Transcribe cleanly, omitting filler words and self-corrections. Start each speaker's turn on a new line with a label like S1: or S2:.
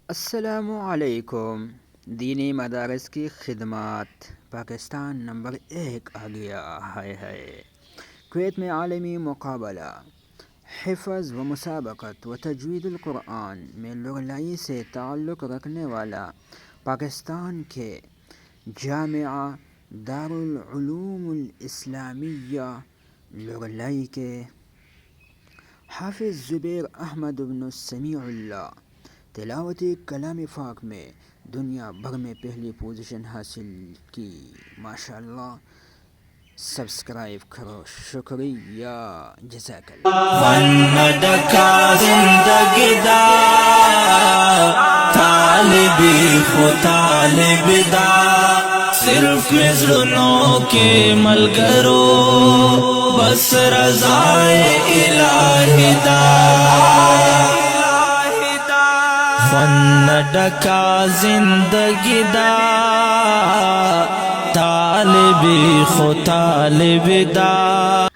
S1: السلام علیکم۔ دینی مدارس کی خدمات پاکستان نمبر 1 آ گیا ہے۔ کویت میں عالمی مقابلہ حفظ و مسابقت و تجوید القرآن میں لغلائی سے تعلق رکھنے والا پاکستان کے جامعہ دارالعلوم الاسلامیہ لغلائی کے حافظ زبیر احمد بن سمیع اللہ تلاوتی کلام پاک میں دنیا بھر میں پہلی پوزیشن حاصل کی۔ ماشاءاللہ، سبسکرائب کرو، شکریہ، جزاک اللہ۔
S2: ون ڈکا زندگی دا طالبی خو طالب دا صرف مزرنوں کے ملگرو بس رضائے الہی دا ون ڈکا زندگی دا طالبی خو طالب دا